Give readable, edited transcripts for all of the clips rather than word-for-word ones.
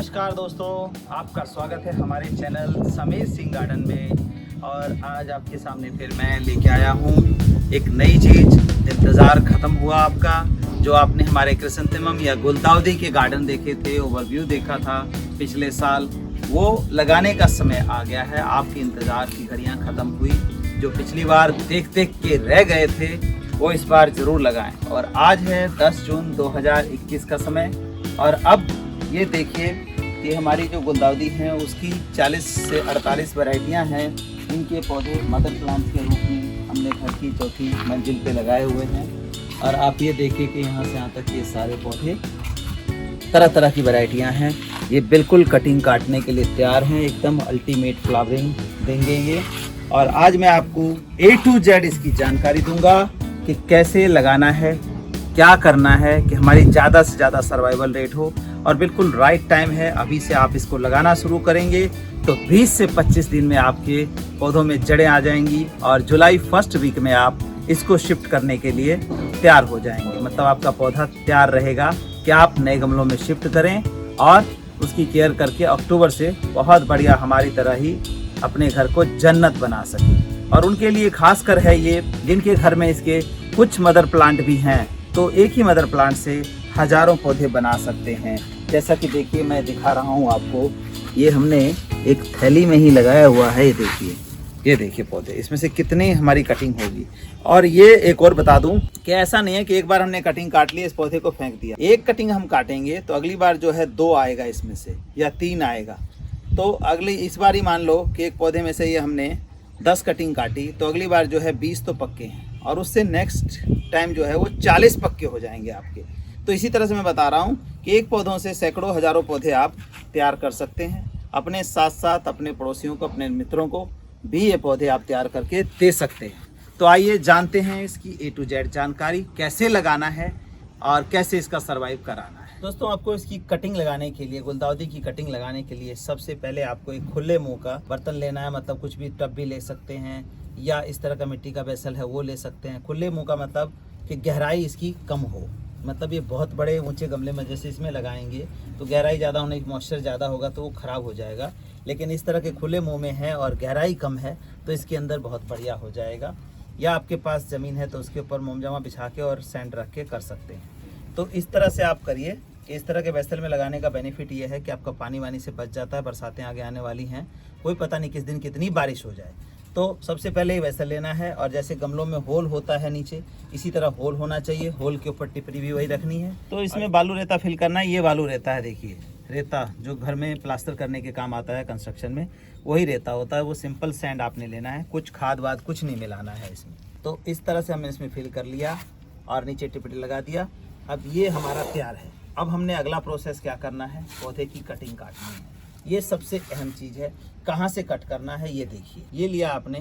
नमस्कार दोस्तों, आपका स्वागत है हमारे चैनल समीर सिंह गार्डन में। और आज आपके सामने फिर मैं लेके आया हूँ एक नई चीज़। इंतज़ार ख़त्म हुआ आपका। जो आपने हमारे क्रिसैंथेमम या गुलदाउदी के गार्डन देखे थे, ओवरव्यू देखा था पिछले साल, वो लगाने का समय आ गया है। आपके इंतज़ार की घड़ियाँ ख़त्म हुई। जो पिछली बार देख देख के रह गए थे वो इस बार ज़रूर लगाएं। और आज है 10 जून 2021 का समय। और अब ये देखिए कि हमारी जो गुलदाउदी है उसकी 40 से 48 वैरायटियाँ हैं। इनके पौधे मदर प्लांट के रूप में हमने घर की चौथी मंजिल पे लगाए हुए हैं। और आप ये देखिए कि यहाँ से यहाँ तक ये सारे पौधे तरह तरह की वैरायटियाँ हैं। ये बिल्कुल कटिंग काटने के लिए तैयार हैं, एकदम अल्टीमेट फ्लावरिंग देंगे ये। और आज मैं आपको A to Z इसकी जानकारी दूंगा कि कैसे लगाना है, क्या करना है कि हमारी ज़्यादा से ज़्यादा सर्वाइवल रेट हो। और बिल्कुल राइट टाइम है, अभी से आप इसको लगाना शुरू करेंगे तो 20 से 25 दिन में आपके पौधों में जड़ें आ जाएंगी। और जुलाई फर्स्ट वीक में आप इसको शिफ्ट करने के लिए तैयार हो जाएंगे। मतलब आपका पौधा तैयार रहेगा कि आप नए गमलों में शिफ्ट करें और उसकी केयर करके अक्टूबर से बहुत बढ़िया हमारी तरह ही अपने घर को जन्नत बना सकें। और उनके लिए खासकर है ये जिनके घर में इसके कुछ मदर प्लांट भी हैं, तो एक ही मदर प्लांट से हजारों पौधे बना सकते हैं। जैसा कि देखिए मैं दिखा रहा हूँ आपको, ये हमने एक थैली में ही लगाया हुआ है। ये देखिए पौधे, इसमें से कितनी हमारी कटिंग होगी। और ये एक और बता दूं कि ऐसा नहीं है कि एक बार हमने कटिंग काट ली, इस पौधे को फेंक दिया। एक कटिंग हम काटेंगे तो अगली बार जो है 2 आएगा इसमें से, या 3 आएगा। तो अगली इस बार ही मान लो कि एक पौधे में से ये हमने 10 कटिंग काटी, तो अगली बार जो है 20 तो पक्के हैं। और उससे नेक्स्ट टाइम जो है वो 40 पक्के हो जाएंगे आपके। तो इसी तरह से मैं बता रहा हूँ कि एक पौधों से सैकड़ों हजारों पौधे आप तैयार कर सकते हैं। अपने साथ साथ अपने पड़ोसियों को, अपने मित्रों को भी ये पौधे आप तैयार करके दे सकते हैं। तो आइए जानते हैं इसकी A to Z जानकारी, कैसे लगाना है और कैसे इसका सर्वाइव कराना है। दोस्तों, आपको इसकी कटिंग लगाने के लिए, गुलदाउदी की कटिंग लगाने के लिए सबसे पहले आपको एक खुले मुंह का बर्तन लेना है। मतलब कुछ भी टब भी ले सकते हैं या इस तरह का मिट्टी का वेसल है वो ले सकते हैं। खुले मुंह का मतलब कि गहराई इसकी कम हो। मतलब ये बहुत बड़े ऊंचे गमले में जैसे इसमें लगाएंगे तो गहराई ज़्यादा होने की, मॉइस्चर ज़्यादा होगा तो वो ख़राब हो जाएगा। लेकिन इस तरह के खुले मुंह में है और गहराई कम है तो इसके अंदर बहुत बढ़िया हो जाएगा। या आपके पास ज़मीन है तो उसके ऊपर मोमजामा बिछा के और सैंड रख के कर सकते हैं। तो इस तरह से आप करिए कि इस तरह के वेसल में लगाने का बेनिफिट ये है कि आपका पानी वानी से बच जाता है। बरसातें आगे आने वाली हैं, कोई पता नहीं किस दिन कितनी बारिश हो जाए। तो सबसे पहले ये वेसल लेना है और जैसे गमलों में होल होता है नीचे, इसी तरह होल होना चाहिए। होल के ऊपर टिपरी भी वही रखनी है। तो इसमें बालू रेता फिल करना है। ये बालू रेता है, देखिए रेता जो घर में प्लास्टर करने के काम आता है कंस्ट्रक्शन में, वही रेता होता है। वो सिंपल सैंड आपने लेना है, कुछ खाद वाद कुछ नहीं मिलाना है इसमें। तो इस तरह से हमने इसमें फिल कर लिया और नीचे टिपरी लगा दिया। अब ये हमारा तैयार है। अब हमने अगला प्रोसेस क्या करना है, पौधे की कटिंग काटनी है। ये सबसे अहम चीज़ है। कहाँ से कट करना है ये देखिए। ये लिया आपने,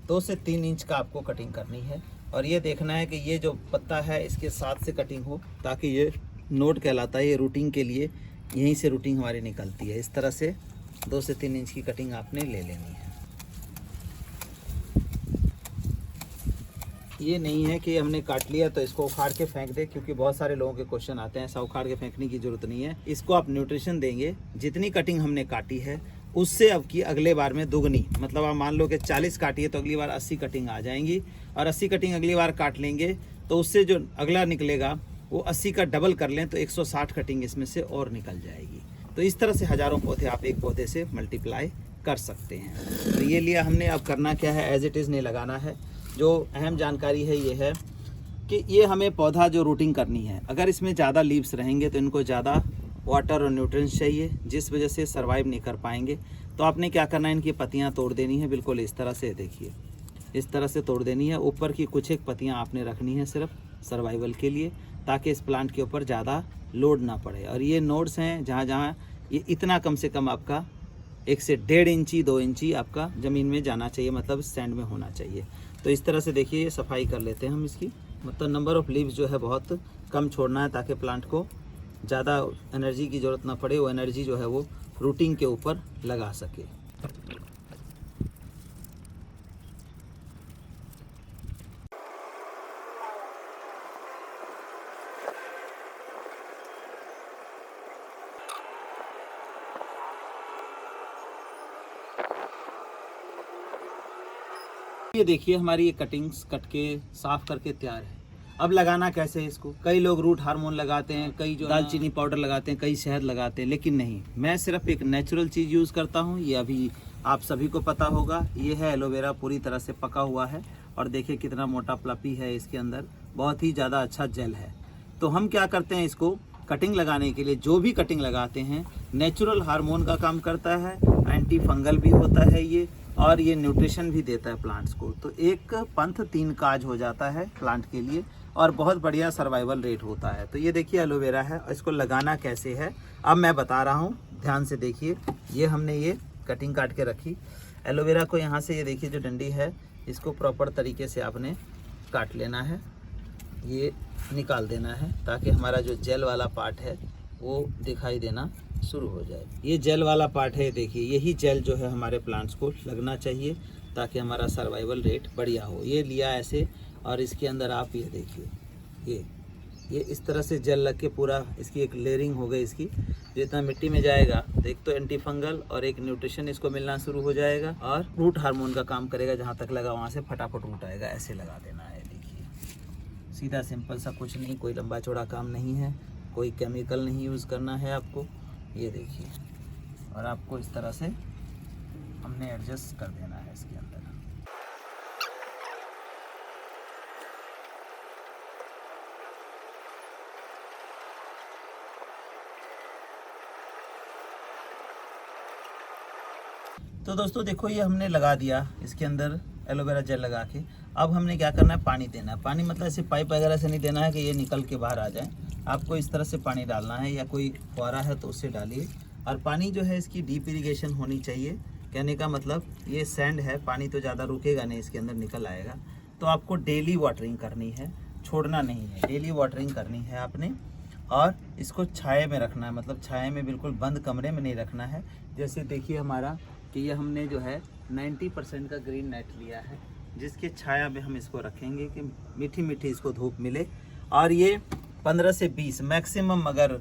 2 से 3 इंच का आपको कटिंग करनी है। और ये देखना है कि ये जो पत्ता है इसके साथ से कटिंग हो, ताकि ये नोड कहलाता है। ये रूटिंग के लिए यहीं से रूटिंग हमारी निकलती है। इस तरह से 2 से 3 इंच की कटिंग आपने ले लेनी है। ये नहीं है कि हमने काट लिया तो इसको उखाड़ के फेंक दे, क्योंकि बहुत सारे लोगों के क्वेश्चन आते हैं। ऐसा उखाड़ के फेंकने की जरूरत नहीं है। इसको आप न्यूट्रिशन देंगे। जितनी कटिंग हमने काटी है उससे अब की अगले बार में दुगनी, मतलब आप मान लो कि 40 काटी है तो अगली बार 80 कटिंग आ जाएंगी। और 80 कटिंग अगली बार काट लेंगे तो उससे जो अगला निकलेगा वो 80 का डबल कर लें तो 160 कटिंग इसमें से और निकल जाएगी। तो इस तरह से हज़ारों पौधे आप एक पौधे से मल्टीप्लाई कर सकते हैं। तो ये लिया हमने। अब करना क्या है, एज इट इज़ नहीं लगाना है। जो अहम जानकारी है ये है कि ये हमें पौधा जो रूटिंग करनी है, अगर इसमें ज़्यादा लीव्स रहेंगे तो इनको ज़्यादा वाटर और न्यूट्रिएंट्स चाहिए, जिस वजह से सर्वाइव नहीं कर पाएंगे। तो आपने क्या करना है, इनकी पत्तियां तोड़ देनी है। बिल्कुल इस तरह से देखिए, इस तरह से तोड़ देनी है। ऊपर की कुछ एक पत्तियां आपने रखनी है सिर्फ सर्वाइवल के लिए, ताकि इस प्लांट के ऊपर ज़्यादा लोड ना पड़े। और ये नोड्स हैं जहाँ जहाँ ये इतना कम से कम आपका 1 से 1.5 इंची 2 इंची आपका ज़मीन में जाना चाहिए, मतलब सैंड में होना चाहिए। तो इस तरह से देखिए ये सफाई कर लेते हैं हम इसकी। मतलब नंबर ऑफ़ लीव्स जो है बहुत कम छोड़ना है, ताकि प्लांट को ज़्यादा एनर्जी की ज़रूरत ना पड़े। वो एनर्जी जो है वो रूटिंग के ऊपर लगा सके। ये देखिए हमारी ये कटिंग्स कट के साफ करके तैयार है। अब लगाना कैसे है इसको, कई लोग रूट हार्मोन लगाते हैं, कई जो दालचीनी पाउडर लगाते हैं, कई शहद लगाते हैं, लेकिन नहीं, मैं सिर्फ एक नेचुरल चीज़ यूज़ करता हूँ। ये अभी आप सभी को पता होगा, ये है एलोवेरा, पूरी तरह से पका हुआ है और देखिए कितना मोटा प्लपी है इसके अंदर, बहुत ही ज़्यादा अच्छा जेल है। तो हम क्या करते हैं, इसको कटिंग लगाने के लिए जो भी कटिंग लगाते हैं नेचुरल हार्मोन का काम करता है, एंटी फंगल भी होता है ये, और ये न्यूट्रिशन भी देता है प्लांट्स को। तो एक पंथ 3 काज हो जाता है प्लांट के लिए और बहुत बढ़िया सर्वाइवल रेट होता है। तो ये देखिए एलोवेरा है, इसको लगाना कैसे है अब मैं बता रहा हूँ, ध्यान से देखिए। ये हमने ये कटिंग काट के रखी एलोवेरा को, यहाँ से ये देखिए जो डंडी है इसको प्रॉपर तरीके से आपने काट लेना है, ये निकाल देना है ताकि हमारा जो जेल वाला पार्ट है वो दिखाई देना शुरू हो जाए। ये जेल वाला पार्ट है, देखिए यही जेल जो है हमारे प्लांट्स को लगना चाहिए ताकि हमारा सर्वाइवल रेट बढ़िया हो। ये लिया ऐसे और इसके अंदर आप ये देखिए ये इस तरह से जेल लग के पूरा इसकी एक लेयरिंग हो गई इसकी, जितना मिट्टी में जाएगा तो एक तो एंटी फंगल और एक न्यूट्रिशन इसको मिलना शुरू हो जाएगा और रूट हार्मोन का काम करेगा। जहाँ तक लगा वहाँ से फटाफट रूट आएगा, ऐसे लगा देना है। देखिए सीधा सिंपल सा, कुछ नहीं, कोई लंबा चौड़ा काम नहीं है, कोई केमिकल नहीं यूज़ करना है आपको। ये देखिए, और आपको इस तरह से हमने एडजस्ट कर देना है इसके अंदर। तो दोस्तों देखो ये हमने लगा दिया इसके अंदर एलोवेरा जेल लगा के। अब हमने क्या करना है, पानी देना है। पानी मतलब ऐसे पाइप वगैरह से नहीं देना है कि ये निकल के बाहर आ जाए, आपको इस तरह से पानी डालना है, या कोई फुहारा है तो उससे डालिए। और पानी जो है इसकी डीप इरिगेशन होनी चाहिए। कहने का मतलब ये सैंड है, पानी तो ज़्यादा रुकेगा नहीं, इसके अंदर निकल आएगा। तो आपको डेली वाटरिंग करनी है, छोड़ना नहीं है, डेली वाटरिंग करनी है आपने। और इसको छाए में रखना है, मतलब छाए में, बिल्कुल बंद कमरे में नहीं रखना है। जैसे देखिए हमारा कि ये हमने जो है 90% का ग्रीन नेट लिया है, जिसके छाया में हम इसको रखेंगे कि मीठी मीठी इसको धूप मिले। और ये 15 से 20 मैक्सिमम अगर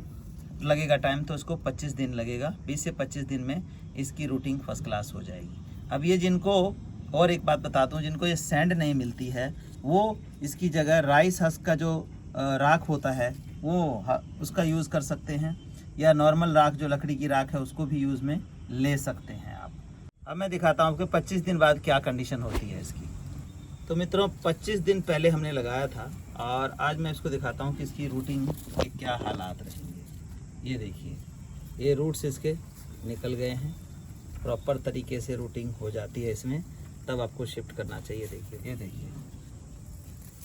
लगेगा टाइम तो इसको 25 दिन लगेगा, 20 से 25 दिन में इसकी रूटिंग फर्स्ट क्लास हो जाएगी। अब ये जिनको, और एक बात बताता हूँ, जिनको ये सैंड नहीं मिलती है वो इसकी जगह राइस हस्क का जो राख होता है वो उसका यूज़ कर सकते हैं, या नॉर्मल राख जो लकड़ी की राख है उसको भी यूज़ में ले सकते हैं आप। अब मैं दिखाता हूँ कि 25 दिन बाद क्या कंडीशन होती है इसकी। तो मित्रों 25 दिन पहले हमने लगाया था और आज मैं इसको दिखाता हूँ कि इसकी रूटिंग के क्या हालात रहेंगे। ये देखिए ये रूट्स इसके निकल गए हैं, प्रॉपर तरीके से रूटिंग हो जाती है इसमें, तब आपको शिफ्ट करना चाहिए। देखिए ये देखिए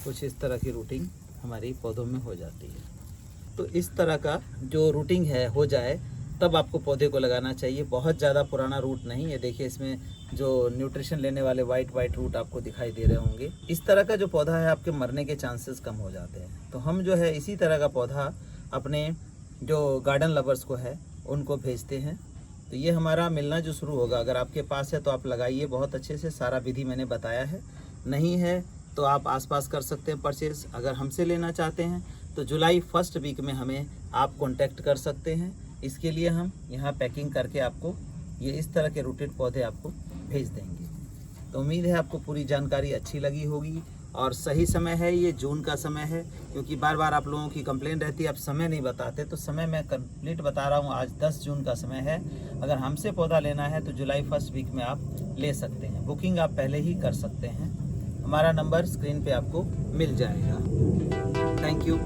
कुछ इस तरह की रूटिंग हमारी पौधों में हो जाती है। तो इस तरह का जो रूटिंग है हो जाए तब आपको पौधे को लगाना चाहिए। बहुत ज़्यादा पुराना रूट नहीं है, देखिए इसमें जो न्यूट्रिशन लेने वाले वाइट रूट आपको दिखाई दे रहे होंगे। इस तरह का जो पौधा है आपके मरने के चांसेस कम हो जाते हैं। तो हम जो है इसी तरह का पौधा अपने जो गार्डन लवर्स को है उनको भेजते हैं। तो ये हमारा मिलना जो शुरू होगा, अगर आपके पास है तो आप लगाइए बहुत अच्छे से, सारा विधि मैंने बताया है। नहीं है तो आप आसपास कर सकते हैं परचेज। अगर हमसे लेना चाहते हैं तो जुलाई 1st वीक में हमें आप कांटेक्ट कर सकते हैं। इसके लिए हम यहाँ पैकिंग करके आपको ये इस तरह के रूटेड पौधे आपको भेज देंगे। तो उम्मीद है आपको पूरी जानकारी अच्छी लगी होगी। और सही समय है, ये जून का समय है, क्योंकि बार बार आप लोगों की कंप्लेंट रहती है आप समय नहीं बताते। तो समय मैं कंप्लीट बता रहा हूँ, आज 10 जून का समय है। अगर हमसे पौधा लेना है तो जुलाई 1st वीक में आप ले सकते हैं। बुकिंग आप पहले ही कर सकते हैं, हमारा नंबर स्क्रीन पे आपको मिल जाएगा। Thank you.